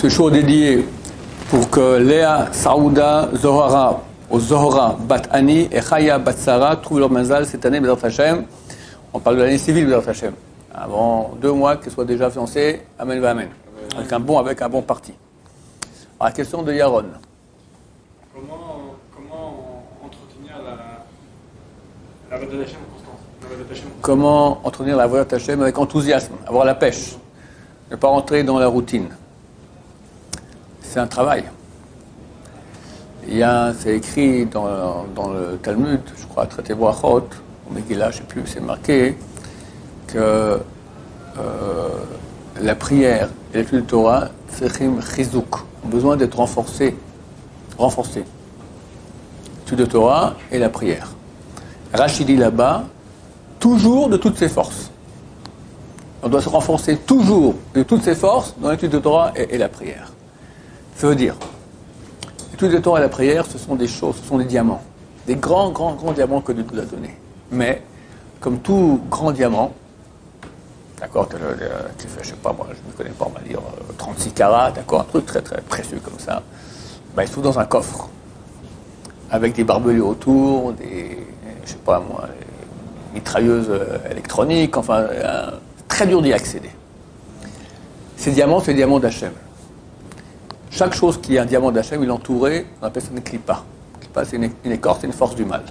Ce show dédié pour que Léa, Saouda, Zohara, ou Zohara, Bat Ani et Chaya Bat Sarah trouvent leur mazal cette année, Bezrat Hashem. On parle de l'année civile, Bezrat Hashem. Avant 2 mois qu'elles soient déjà fiancées, Amen va Amen. Avec un bon parti. Alors, la question de Yaron. Comment entretenir la Vodat Hashem constante? Comment entretenir la Vodat Hashem avec enthousiasme, avoir la pêche, ne pas rentrer dans la routine. C'est un travail. C'est écrit dans le Talmud, je crois, traité Brachot, au Megillah, je ne sais plus, c'est marqué que la prière et l'étude de Torah, Tsechim Chizouk, ont besoin d'être renforcés. L'étude de Torah et la prière. Rachid dit là-bas, toujours de toutes ses forces. On doit se renforcer toujours de toutes ses forces dans l'étude de Torah et la prière. Ça veut dire, l'étude de Torah et la prière, ce sont des choses, ce sont des diamants. Des grands diamants que Dieu nous a donnés. Mais, comme tout grand diamant, d'accord, qui fait, je sais pas moi, je ne connais pas, on va dire 36 carats, d'accord, un truc très très précieux comme ça, ben, il se trouve dans un coffre, avec des barbelés autour, je sais pas moi, des mitrailleuses électroniques, enfin, très dur d'y accéder. Ces diamants, c'est les diamants d'Hachem. Chaque chose qui est un diamant d'Hachem, il est entouré, on appelle ça une clipa. Une clipa, c'est une écorce, c'est une force du mal,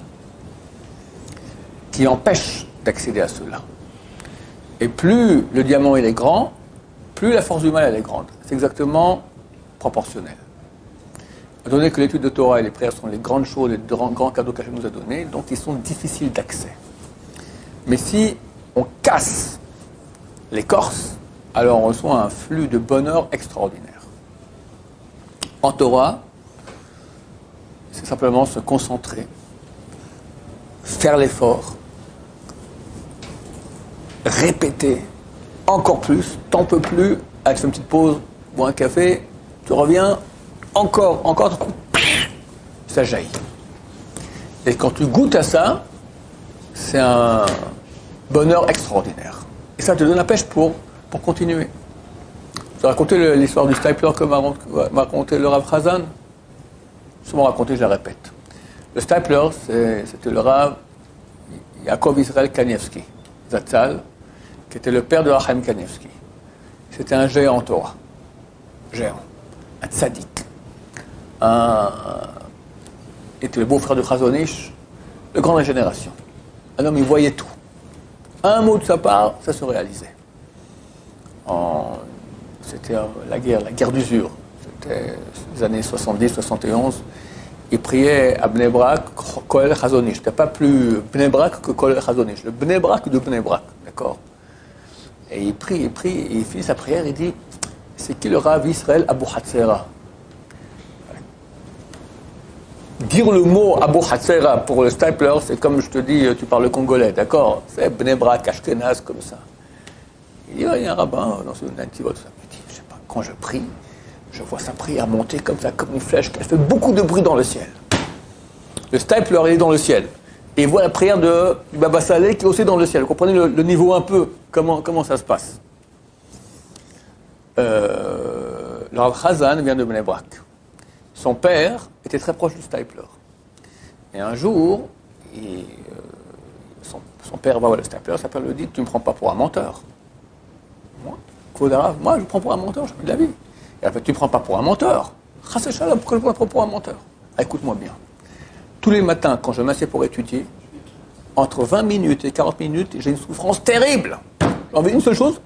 qui empêche d'accéder à cela. Et plus le diamant il est grand, plus la force du mal elle est grande. C'est exactement proportionnel. Étant donné que l'étude de Torah et les prières sont les grandes choses, les grands cadeaux qu'Hachem nous a donnés, donc ils sont difficiles d'accès. Mais si on casse l'écorce, alors on reçoit un flux de bonheur extraordinaire. En Torah, c'est simplement se concentrer, faire l'effort, répéter encore plus, t'en peux plus, avec une petite pause, bois un café, tu reviens, encore, ça jaillit. Et quand tu goûtes à ça, c'est un bonheur extraordinaire. Et ça te donne la pêche pour continuer. Je vais raconter l'histoire du stapler que m'a raconté le Rav Chazan. Souvent raconté, je la répète. Le stapler, c'était le Rav Yaakov Israël Kanievski, Zatzal, qui était le père de Chaim Kanievski. C'était un géant en Torah. Géant. Un tzaddik. Il était le beau-frère de Chazon-Ish, le grand de la génération. Un homme, il voyait tout. Un mot de sa part, ça se réalisait. C'était la guerre d'usure. C'était les années 70-71. Il priait à Bnei Brak, Koel Chazon-Ish. C'était pas plus Bnei Brak que Koel Chazon-Ish. Le Bnei Brak de Bnei Brak, d'accord. Et il prie, et il finit sa prière, il dit, c'est qui le Rav Israël Abu Hatzera? Dire le mot Abu Hatzera pour le stapler, c'est comme je te dis, tu parles congolais, d'accord? C'est Bnei Brak, Ashkenaz, comme ça. Il dit, il y a un rabbin dans ce Nantivot. Il dit, je sais pas, quand je prie, je vois sa prière monter comme ça, comme une flèche, elle fait beaucoup de bruit dans le ciel. Le stapler, il est dans le ciel. Et il voit la prière du Baba Saleh qui est aussi dans le ciel. Vous comprenez le niveau un peu, comment ça se passe. Le Rav Chazan vient de Bnei Brak. Son père était très proche du stapler. Et un jour, son père va voir le stapler, son père lui dit, tu ne me prends pas pour un menteur. Moi, je prends pour un menteur, j'ai de la vie. Et en fait, tu ne prends pas pour un menteur. Chassé Shalom, pourquoi je prends pour un menteur? Écoute-moi bien. Tous les matins, quand je m'assieds pour étudier, entre 20 minutes et 40 minutes, j'ai une souffrance terrible. J'ai envie d'une seule chose,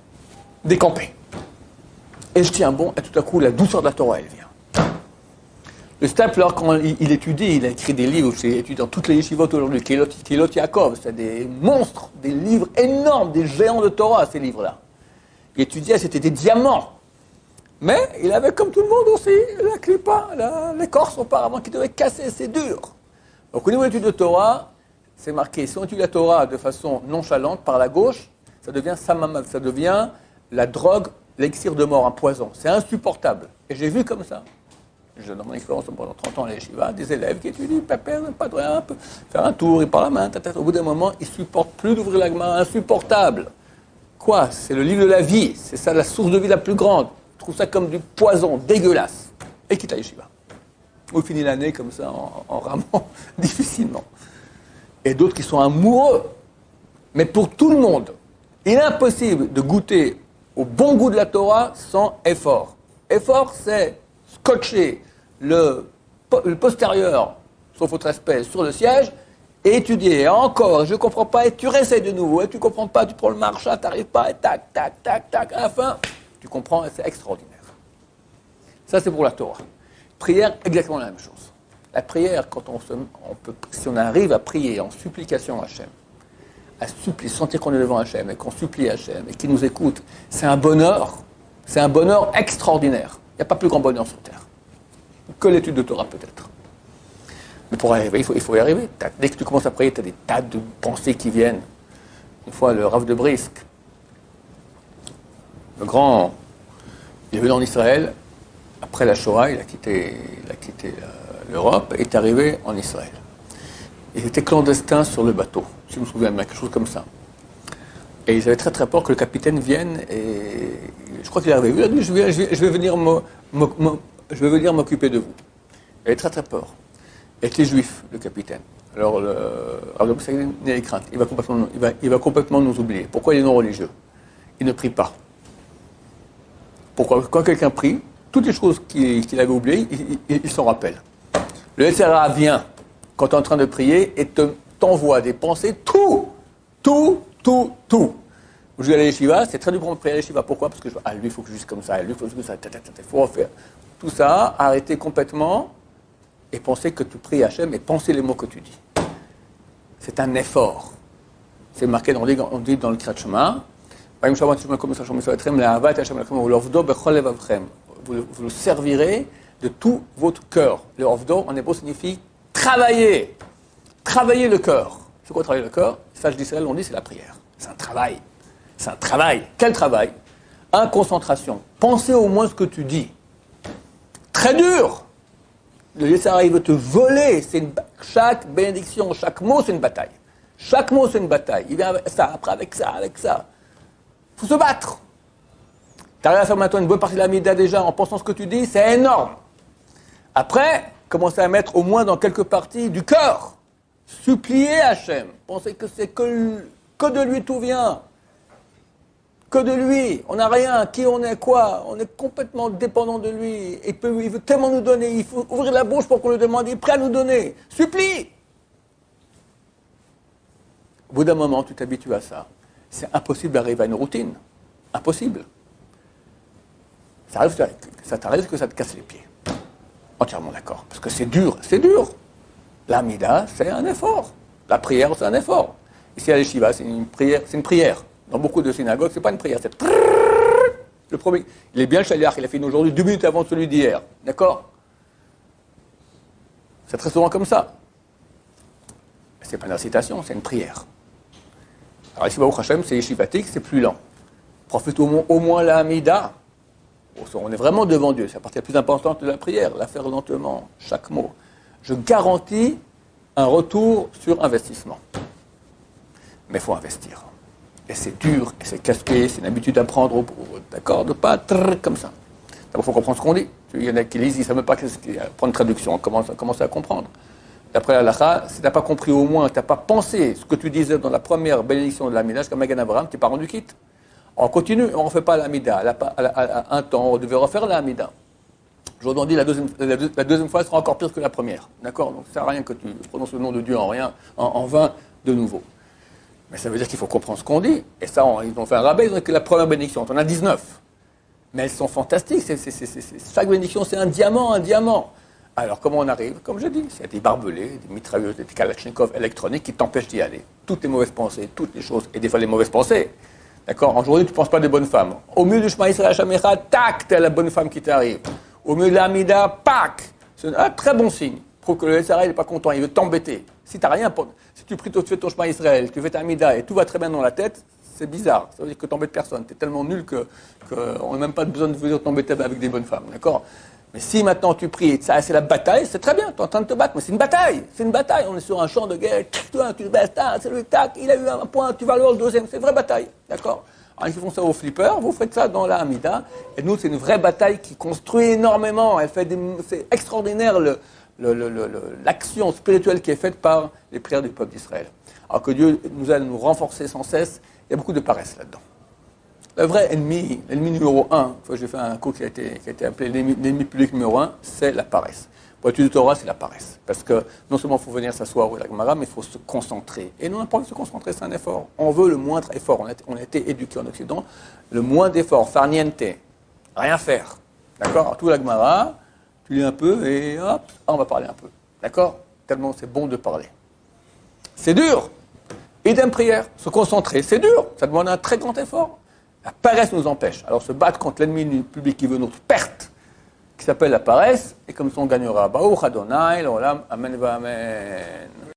décamper. Et je tiens bon, et tout à coup, la douceur de la Torah, elle vient. Le stapler, quand il étudie, il a écrit des livres, j'ai étudié dans toutes les yeshivot aujourd'hui, Kilot Yaakov, c'est des monstres, des livres énormes, des géants de Torah, ces livres-là. Il étudiait, c'était des diamants. Mais il avait, comme tout le monde aussi, la clipa, l'écorce auparavant, qui devait casser, c'est dur. Donc au niveau de l'étude de Torah, c'est marqué, si on étudie la Torah de façon nonchalante, par la gauche, ça devient samamad, ça devient la drogue, l'élixir de mort, un poison. C'est insupportable. Et j'ai vu comme ça. Dans mon expérience pendant 30 ans à l'Yeshiva, des élèves qui étudient, pas de rien, faire un tour, ils parlent la main, au bout d'un moment, ils ne supportent plus d'ouvrir la main, insupportable. Quoi? C'est le livre de la vie, c'est ça la source de vie la plus grande. trouvent ça comme du poison, dégueulasse, et quittent la yeshiva. Ou finit l'année comme ça, en ramant difficilement. Et d'autres qui sont amoureux. Mais pour tout le monde, il est impossible de goûter au bon goût de la Torah sans effort. Effort, c'est scotcher le postérieur, sauf votre respect, sur le siège, et étudier. Et encore, je ne comprends pas, et tu réessayes de nouveau, et tu ne comprends pas, tu prends le marcha, tu n'arrives pas, et tac, tac, tac, tac, à la fin, tu comprends, et c'est extraordinaire. Ça, c'est pour la Torah. Prière, exactement la même chose. La prière, quand si on arrive à prier en supplication à Hachem, à supplier, sentir qu'on est devant Hachem, et qu'on supplie Hachem, et qu'il nous écoute, c'est un bonheur extraordinaire. Il n'y a pas plus grand bonheur sur Terre que l'étude de Torah, peut-être. Mais pour arriver, il faut y arriver. Dès que tu commences à prier, tu as des tas de pensées qui viennent. Une fois, le Rav de Brisk, le grand, il est venu en Israël, après la Shoah, il a quitté l'Europe, et est arrivé en Israël. Il était clandestin sur le bateau, si je me souviens bien, quelque chose comme ça. Et ils avaient très très peur que le capitaine vienne, et je crois qu'il est arrivé. Il a dit, je vais venir m'occuper de vous. Il avait très très peur. Il était juif, le capitaine. Alors, il a des craintes. Il va complètement nous oublier. Pourquoi il est non religieux? Il ne prie pas. Pourquoi? Quand quelqu'un prie, toutes les choses qu'il avait oubliées, il s'en rappelle. Le SRA vient quand tu es en train de prier et t'envoie des pensées, tout. Je vais à la yeshiva, c'est très dur pour me prier à la yeshiva. Pourquoi? Parce que lui, il faut que je dise comme ça, lui, il faut que ça, il faut refaire. Tout ça, arrêter complètement et penser que tu pries Hachem et penser les mots que tu dis. C'est un effort. C'est marqué on dit dans le Kriyat Shema, vous le servirez de tout votre cœur. Le Ovdo, en hébreu, signifie travailler. Travailler le cœur. C'est quoi travailler le cœur? Sage d'Israël, on dit, c'est la prière. C'est un travail. C'est un travail. Quel travail? Concentration. Pensez au moins ce que tu dis. Très dur. Le Yessara, il veut te voler. Chaque bénédiction, chaque mot, c'est une bataille. Chaque mot, c'est une bataille. Il vient avec ça, après avec ça. Il faut se battre. Tu arrives à faire maintenant une bonne partie de la Mida déjà en pensant ce que tu dis, c'est énorme. Après, commencez à mettre au moins dans quelques parties du cœur. Supplier Hachem. Pensez que c'est que de lui tout vient. Que de lui. On n'a rien. Qui on est, quoi? On est complètement dépendant de lui. Il veut tellement nous donner. Il faut ouvrir la bouche pour qu'on lui demande. Il est prêt à nous donner. Supplie. Au bout d'un moment, tu t'habitues à ça. C'est impossible d'arriver à une routine. Impossible. Ça t'arrive que ça te casse les pieds. Entièrement d'accord. Parce que c'est dur. C'est dur. L'amida, c'est un effort. La prière, c'est un effort. Ici à l'Yeshiva, c'est une prière. Dans beaucoup de synagogues, c'est pas une prière, c'est le premier. Il est bien le shaliach, il a fini aujourd'hui 2 minutes avant celui d'hier. D'accord? C'est très souvent comme ça. C'est pas une récitation, c'est une prière. Alors ici, Baruch Hashem, c'est yeshivatique, c'est plus lent. Profite au moins la Hamida. On est vraiment devant Dieu. C'est la partie la plus importante de la prière. La faire lentement, chaque mot. Je garantis un retour sur investissement. Mais il faut investir. Et c'est dur, et c'est casse-pied, c'est une habitude à prendre, d'accord, de pas comme ça. D'abord, il faut comprendre ce qu'on dit. Il y en a qui lisent, ils ne savent même pas prendre une traduction, on commence à comprendre. D'après la halakha, si tu n'as pas compris au moins, tu n'as pas pensé ce que tu disais dans la première bénédiction de l'Amida, comme Magan Abraham, tu n'es pas rendu quitte. On continue, on ne refait pas l'Amida. À un temps, on devait refaire l'Amida. Aujourd'hui, la deuxième fois sera encore pire que la première. D'accord? Donc, ça ne sert à rien que tu prononces le nom de Dieu en vain de nouveau. Mais ça veut dire qu'il faut comprendre ce qu'on dit. Et ça, ils ont fait un rabais, ils ont écrit la première bénédiction. On en a 19. Mais elles sont fantastiques. Chaque bénédiction, c'est un diamant. Alors, comment on arrive? Comme je dis, il y a des barbelés, des mitrailleuses, des kalachnikov électroniques qui t'empêchent d'y aller. Toutes les mauvaises pensées, toutes les choses. Et des fois, les mauvaises pensées. D'accord? Aujourd'hui, tu ne penses pas des bonnes femmes. Au milieu du Shema Yisrael Hashamecha, tac, t'es la bonne femme qui t'arrive. Au milieu de l'Amida, pac. C'est un très bon signe. Prouve que le SRA, il n'est pas content, il veut t'embêter. Si tu n'as rien, si tu fais ton chemin Israël, tu fais ta Amida et tout va très bien dans la tête, c'est bizarre. Ça veut dire que tu n'embêtes personne. Tu es tellement nul qu'on n'a même pas besoin de venir t'embêter avec des bonnes femmes. D'accord? Mais si maintenant tu pries et ça, c'est la bataille, c'est très bien, tu es en train de te battre, mais c'est une bataille. On est sur un champ de guerre, tu te baisses, c'est le tac, il a eu un point, tu vas aller au deuxième, c'est une vraie bataille. D'accord? Alors, ils font ça au flipper, vous faites ça dans la Hamida. Et nous, c'est une vraie bataille qui construit énormément. C'est extraordinaire l'action spirituelle qui est faite par les prières du peuple d'Israël. Alors que Dieu nous aide à nous renforcer sans cesse, il y a beaucoup de paresse là-dedans. Le vrai ennemi, l'ennemi numéro 1, j'ai fait un cours qui a été appelé l'ennemi public numéro 1, c'est la paresse. Pour l'étude du Torah, c'est la paresse. Parce que non seulement il faut venir s'asseoir au Gemara, mais il faut se concentrer. Et nous, on n'a pas envie de se concentrer, c'est un effort. On veut le moindre effort. On a été éduqués en Occident. Le moindre d'effort, far niente, rien faire. D'accord? Tout la Gemara, tu lis un peu et hop, on va parler un peu. D'accord? Tellement c'est bon de parler. C'est dur. Idem prière, se concentrer, c'est dur. Ça demande un très grand effort. La paresse nous empêche. Alors se battre contre l'ennemi du public qui veut notre perte, qui s'appelle la paresse, et comme ça on gagnera. Baruch Adonai, l'olam, amen va amen.